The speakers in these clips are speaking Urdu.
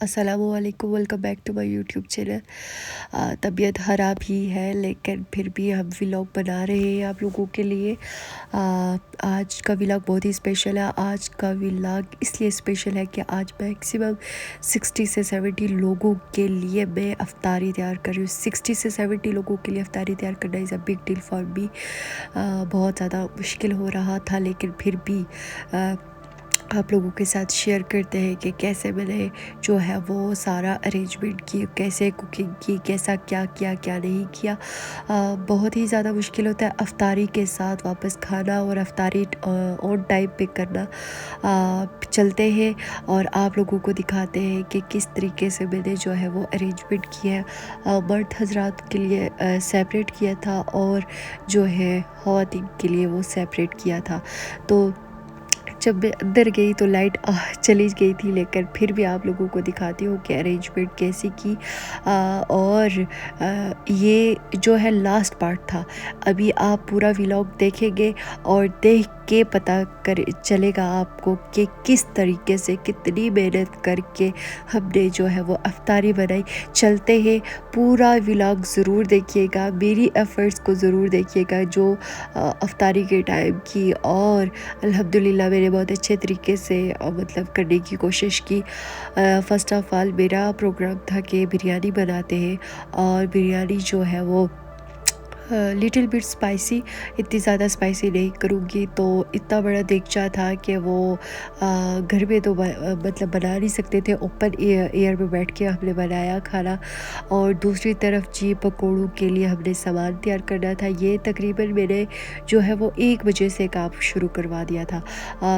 السلام علیکم، welcome back to my YouTube channel. طبیعت خراب ہی ہے لیکن پھر بھی ہم ولاگ بنا رہے ہیں آپ لوگوں کے لیے۔ آج کا ولاگ بہت ہی اسپیشل ہے۔ آج کا ولاگ اس لیے اسپیشل ہے کہ آج میکسیمم 60 سے 70 لوگوں کے لیے میں افطاری تیار کر رہی ہوں۔ 60 سے 70 لوگوں کے لیے افطاری تیار کرنا is a big deal for me. بہت زیادہ مشکل ہو رہا تھا لیکن پھر بھی آپ لوگوں کے ساتھ شیئر کرتے ہیں کہ کیسے میں نے جو ہے وہ سارا ارینجمنٹ کی، کیسے کوکنگ کی، کیسا کیا کیا کیا نہیں کیا۔ بہت ہی زیادہ مشکل ہوتا ہے افطاری کے ساتھ واپس کھانا اور افطاری آن ٹائم پہ کرنا۔ چلتے ہیں اور آپ لوگوں کو دکھاتے ہیں کہ کس طریقے سے میں نے جو ہے وہ ارینجمنٹ کیا ہے۔ مرد حضرات کے لیے سیپریٹ کیا تھا اور جو ہے خواتین کے لیے وہ سیپریٹ کیا تھا۔ تو جب میں اندر گئی تو لائٹ چلی گئی تھی لیکن پھر بھی آپ لوگوں کو دکھاتی ہوں کہ ارینجمنٹ کیسی کی۔ اور یہ جو ہے لاسٹ پارٹ تھا۔ ابھی آپ پورا ولاگ دیکھیں گے اور دیکھ کے پتہ چلے گا آپ کو کہ کس طریقے سے کتنی محنت کر کے ہم نے جو ہے وہ افطاری بنائی۔ چلتے ہیں، پورا ولاگ ضرور دیکھیے گا، میری ایفرٹس کو ضرور دیکھیے گا جو افطاری کے ٹائم کی، اور الحمدللہ میں نے بہت اچھے طریقے سے مطلب کرنے کی کوشش کی۔ فرسٹ آف آل میرا پروگرام تھا کہ بریانی بناتے ہیں، اور بریانی جو ہے وہ لٹل بٹ اسپائسی، اتنی زیادہ اسپائسی نہیں کروں گی۔ تو اتنا بڑا دیگچا تھا کہ وہ گھر میں تو مطلب بنا نہیں سکتے تھے، اوپن ایئر میں بیٹھ کے ہم نے بنایا کھانا۔ اور دوسری طرف جی پکوڑوں کے لیے ہم نے سامان تیار کرنا تھا۔ یہ تقریباً میں نے جو ہے وہ 1 بجے سے کام شروع کروا دیا تھا۔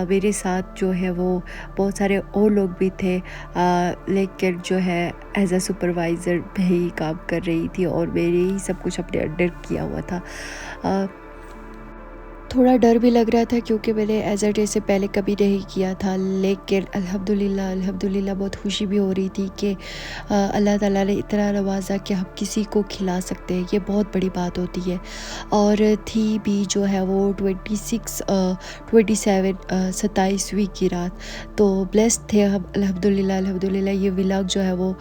میرے ساتھ جو ہے وہ بہت سارے اور لوگ بھی تھے، لیکن جو ہے ایز اے سپروائزر میں ہی کام کر رہی تھی اور میرے ہی سب کچھ اپنے انڈر کیا ہوا تھا۔ تھوڑا ڈر بھی لگ رہا تھا کیونکہ میں نے ایز اے ڈے سے پہلے کبھی نہیں کیا تھا، لیکن الحمدللہ بہت خوشی بھی ہو رہی تھی کہ اللہ تعالیٰ نے اتنا نوازا کہ ہم کسی کو کھلا سکتے ہیں، یہ بہت بڑی بات ہوتی ہے۔ اور تھی بھی جو ہے وہ 27ویں کی رات، تو بلیسڈ تھے ہم الحمدللہ۔ یہ ولاگ جو ہے وہ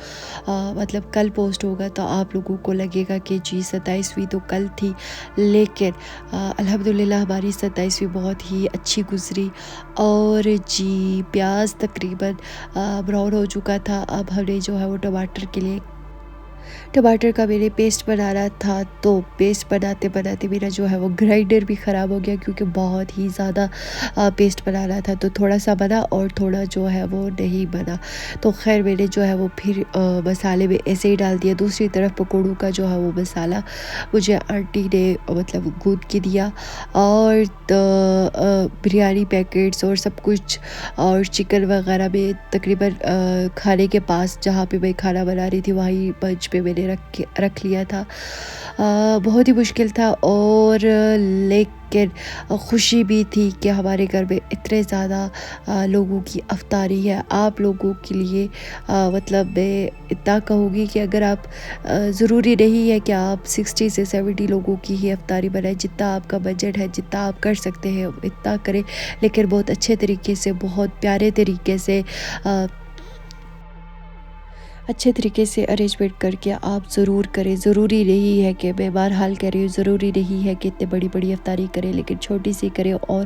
مطلب کل پوسٹ ہوگا تو آپ لوگوں کو لگے گا کہ جی 27ویں تو کل تھی، لیکن الحمدللہ ہماری 27ویں بہت ہی اچھی گزری۔ اور جی پیاز تقریباً براؤن ہو چکا تھا۔ اب ہم نے جو ہے وہ ٹماٹر کا میں نے پیسٹ بنانا تھا، تو پیسٹ بناتے میرا جو ہے وہ گرائنڈر بھی خراب ہو گیا کیونکہ بہت ہی زیادہ پیسٹ بنانا تھا، تو تھوڑا سا بنا اور تھوڑا جو ہے وہ نہیں بنا۔ تو خیر میں نے جو ہے وہ پھر مسالے میں ایسے ہی ڈال دیا۔ دوسری طرف پکوڑوں کا جو ہے وہ مسالہ مجھے آنٹی نے مطلب گوندھ کے دیا، اور بریانی پیکٹس اور سب کچھ اور چکن وغیرہ میں تقریباً کھانے کے پاس جہاں پہ میں کھانا بنا رہی تھی وہیں بنچ پہ میں نے رکھ لیا تھا۔ بہت ہی مشکل تھا، اور لیکن خوشی بھی تھی کہ ہمارے گھر میں اتنے زیادہ لوگوں کی افطاری ہے۔ آپ لوگوں کے لیے مطلب میں اتنا کہوں گی کہ اگر آپ ضروری نہیں ہے کہ آپ 60 سے 70 لوگوں کی ہی افطاری بنائیں، جتنا آپ کا بجٹ ہے، جتنا آپ کر سکتے ہیں اتنا کریں، لیکن بہت اچھے طریقے سے، بہت پیارے طریقے سے ارینجمنٹ کر کے آپ ضرور کریں۔ ضروری نہیں ہے کہ میں بہرحال کہہ رہی ہوں، ضروری نہیں ہے کہ اتنے بڑی افطاری کریں، لیکن چھوٹی سی کریں اور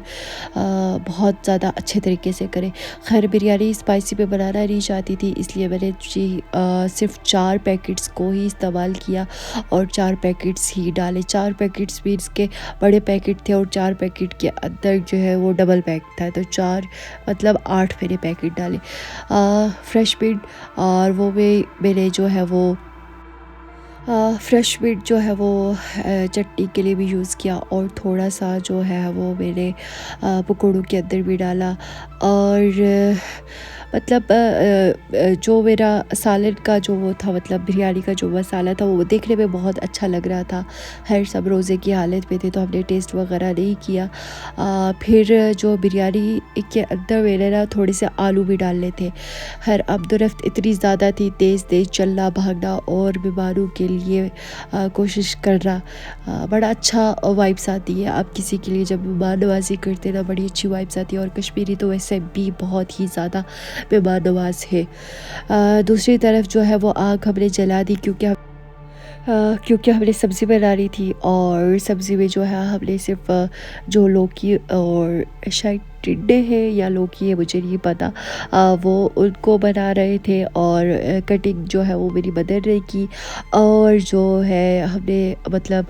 بہت زیادہ اچھے طریقے سے کریں۔ خیر بریانی اسپائسی پہ بنانا نہیں چاہتی تھی، اس لیے میں نے صرف 4 پیکٹس کو ہی استعمال کیا اور 4 پیکٹس ہی ڈالے۔ 4 پیکٹس مینس کے بڑے پیکٹ تھے اور 4 پیکٹ کے اندر جو ہے وہ ڈبل پیک تھا، تو 4 مطلب 8 میں نے پیکٹ ڈالے۔ فریش بینڈ اور وہ میں نے جو ہے وہ فریش بینڈ جو ہے وہ چٹنی کے لیے بھی یوز کیا، اور تھوڑا سا جو ہے وہ میں نے پکوڑوں کے اندر بھی ڈالا۔ اور مطلب جو میرا سالن کا جو وہ تھا، مطلب بریانی کا جو مسالہ تھا، وہ دیکھنے میں بہت اچھا لگ رہا تھا۔ خیر سب روزے کی حالت میں تھے تو ہم نے ٹیسٹ وغیرہ نہیں کیا۔ پھر جو بریانی کے اندر میں نے تھوڑے سے آلو بھی ڈالنے تھے۔ خیر اب درفت اتنی زیادہ تھی، تیز چلنا بھاگنا اور بیماروں کے لیے کوشش کرنا، بڑا اچھا وائبس آتی ہے۔ آپ کسی کے لیے جب مہمان نوازی کرتے نا، بڑی اچھی وائبس آتی ہے، اور کشمیری تو ویسے بھی بہت ہی زیادہ مہمان نواز ہے۔ دوسری طرف جو ہے وہ آگ ہم نے جلا دی کیونکہ ہم نے سبزی بنانی تھی، اور سبزی میں جو ہے ہم نے صرف جو لوکی اور شاید ٹنڈے ہیں یا لوکی ہے مجھے نہیں پتا، وہ ان کو بنا رہے تھے، اور کٹنگ جو ہے وہ میری مدر نے کی، اور جو ہے ہم نے مطلب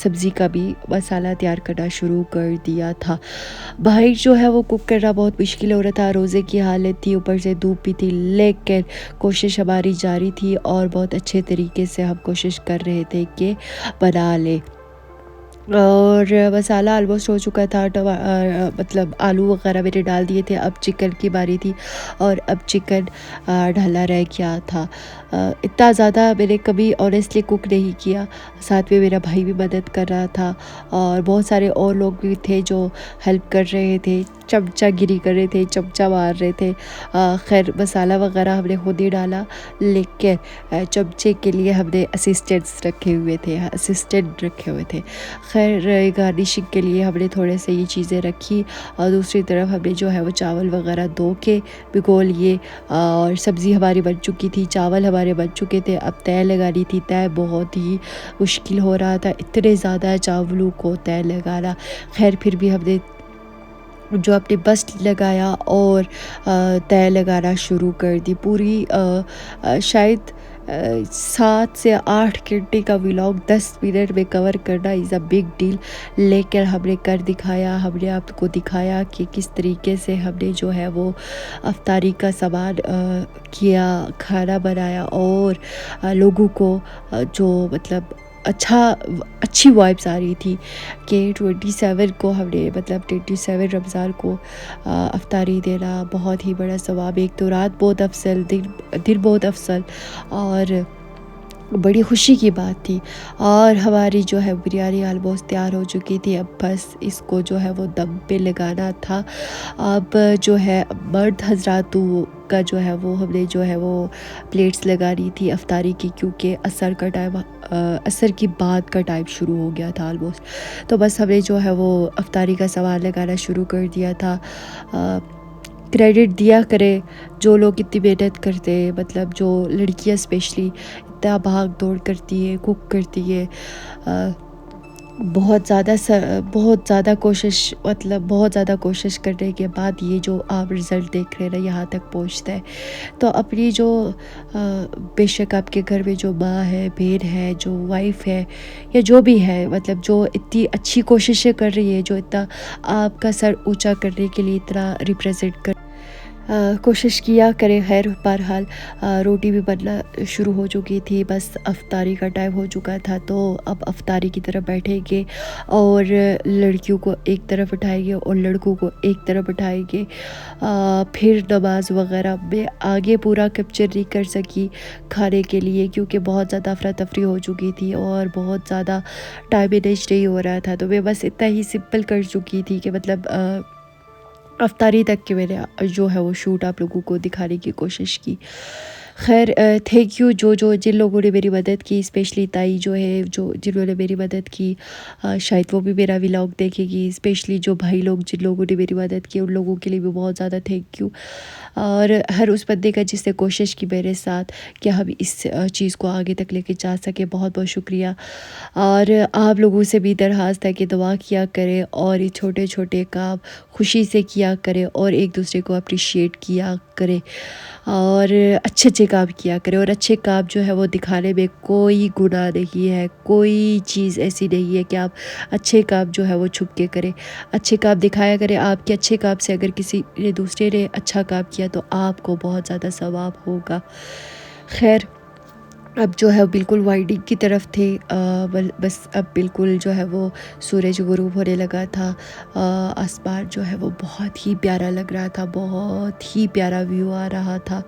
سبزی کا بھی مسالہ تیار کرنا شروع کر دیا تھا۔ بھائی جو ہے وہ کوک کرنا بہت مشکل ہو رہا تھا، روزے کی حالت تھی، اوپر سے دھوپ بھی تھی، لیکن کوشش ہماری جاری تھی اور بہت اچھے طریقے سے ہم کوشش کر رہے تھے کہ بنا لیں۔ اور مسالہ آلموسٹ ہو چکا تھا، مطلب آلو وغیرہ میں نے ڈال دیے تھے، اب چکن کی باری تھی، اور اب چکن ڈھلا رہ گیا تھا۔ اتنا زیادہ میں نے کبھی آنیسٹلی کوک نہیں کیا، ساتھ میں میرا بھائی بھی مدد کر رہا تھا، اور بہت سارے اور لوگ بھی تھے جو ہیلپ کر رہے تھے، چمچہ گیری کر رہے تھے، چمچہ مار رہے تھے۔ خیر مسالہ وغیرہ ہم نے خود ہی ڈالا، لیکن چمچے کے لیے ہم نے اسسٹنٹ رکھے ہوئے تھے۔ خیر گارنشنگ کے لیے ہم نے تھوڑے سے یہ چیزیں رکھی، اور دوسری طرف ہم نے جو ہے وہ چاول وغیرہ دھو کے بھگو لیے، اور سبزی ہماری بن چکی تھی، چاول ہمارے بن چکے تھے، اب تہہ لگانی تھی۔ تہہ بہت ہی مشکل ہو رہا تھا، اتنے زیادہ چاولوں کو تہہ لگانا، خیر پھر بھی ہم نے جو اپنے بس لگایا اور تہہ لگانا شروع کر دی۔ پوری شاید 7 سے 8 گھنٹے کا ولاگ 10 منٹ میں کور کرنا از اے بگ ڈیل، لیکن ہم نے کر دکھایا، ہم نے آپ کو دکھایا کہ کس طریقے سے ہم نے جو ہے وہ افطاری کا سامان کیا، کھانا بنایا، اور لوگوں کو جو مطلب اچھی وائبس آ رہی تھی کہ 27 کو ہم نے مطلب 27 رمضان کو افطاری دینا بہت ہی بڑا ثواب، ایک تو رات بہت افضل، دن بہت افضل، اور بڑی خوشی کی بات تھی۔ اور ہماری جو ہے بریانی آلموسٹ تیار ہو چکی تھی، اب بس اس کو جو ہے وہ دم پہ لگانا تھا۔ اب جو ہے مرد حضرات کا جو ہے وہ ہم نے جو ہے وہ پلیٹس لگانی تھی افطاری کی، کیونکہ عصر کی بعد کا ٹائم شروع ہو گیا تھا آلموسٹ، تو بس ہم نے جو ہے وہ افطاری کا سامان لگانا شروع کر دیا تھا۔ کریڈٹ دیا کرے جو لوگ اتنی محنت کرتے ہیں، مطلب جو لڑکیاں اسپیشلی اتنا بھاگ دوڑ کرتی ہے، کوک کرتی ہے، بہت زیادہ کوشش کرنے کے بعد یہ جو آپ رزلٹ دیکھ رہے ہیں نا یہاں تک پہنچتا ہے، تو اپنی جو بے شک آپ کے گھر میں جو ماں ہے، بہن ہے، جو وائف ہے، یا جو بھی ہے، مطلب جو اتنی اچھی کوششیں کر رہی ہے، جو اتنا آپ کا سر اونچا کرنے کے لیے اتنا ریپریزنٹ کر کوشش کیا کرے۔ خیر بہرحال روٹی بھی بننا شروع ہو چکی تھی، بس افطاری کا ٹائم ہو چکا تھا، تو اب افطاری کی طرف بیٹھیں گے، اور لڑکیوں کو ایک طرف بٹھائیں گے اور لڑکوں کو ایک طرف بٹھائیں گے۔ پھر نماز وغیرہ میں آگے پورا کیپچر نہیں کر سکی کھانے کے لیے، کیونکہ بہت زیادہ افراتفری ہو چکی تھی اور بہت زیادہ ٹائم مینیج نہیں ہو رہا تھا، تو میں بس اتنا ہی سمپل کر چکی تھی کہ مطلب افطاری تک کے میں نے جو ہے وہ شوٹ آپ لوگوں کو دکھانے کی کوشش کی۔ خیر تھینک یو جن لوگوں نے میری مدد کی، اسپیشلی تائی جو ہے جنہوں نے میری مدد کی، شاید وہ بھی میرا ولاگ دیکھے گی، اسپیشلی جو بھائی لوگ جن لوگوں نے میری مدد کی ان لوگوں کے لیے بھی بہت زیادہ تھینک یو، اور ہر اس بندے کا جس نے کوشش کی میرے ساتھ کہ ہم اس چیز کو آگے تک لے کے جا سکے، بہت بہت شکریہ۔ اور آپ لوگوں سے بھی درخواست ہے کہ دعا کیا کرے، اور یہ چھوٹے چھوٹے کام خوشی سے کیا کرے، اور ایک دوسرے کو اپریشیٹ کیا کرے، اور اچھے کام کیا کرے، اور اچھے کام جو ہے وہ دکھانے میں کوئی گناہ نہیں ہے، کوئی چیز ایسی نہیں ہے کہ آپ اچھے کام جو ہے وہ چھپ کے کریں، اچھے کام دکھایا کرے۔ آپ کے اچھے کام سے اگر کسی نے دوسرے نے اچھا کام کیا تو آپ کو بہت زیادہ ثواب ہوگا۔ خیر اب جو ہے بالکل وائنڈنگ کی طرف تھے، بس اب بالکل جو ہے وہ سورج غروب ہونے لگا تھا، آسمان جو ہے وہ بہت ہی پیارا لگ رہا تھا، بہت ہی پیارا ویو آ رہا تھا۔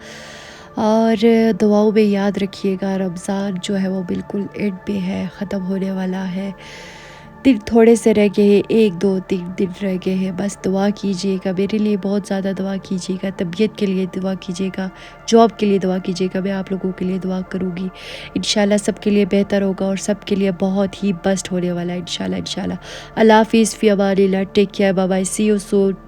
اور دعاؤں میں یاد رکھیے گا، رمضان جو ہے وہ بالکل اینڈ پہ ہے، ختم ہونے والا ہے، دن تھوڑے سے رہ گئے ہیں، 1 2 3 دن رہ گئے ہیں، بس دعا کیجیے گا میرے لیے، بہت زیادہ دعا کیجیے گا، طبیعت کے لیے دعا کیجیے گا، جاب کے لیے دعا کیجیے گا، میں آپ لوگوں کے لیے دعا کروں گی، انشاءاللہ سب کے لیے بہتر ہوگا، اور سب کے لیے بہت ہی بیسٹ ہونے والا ہے انشاءاللہ۔ اللہ حافظ، فی امان اللہ، take care, bye bye, see you soan.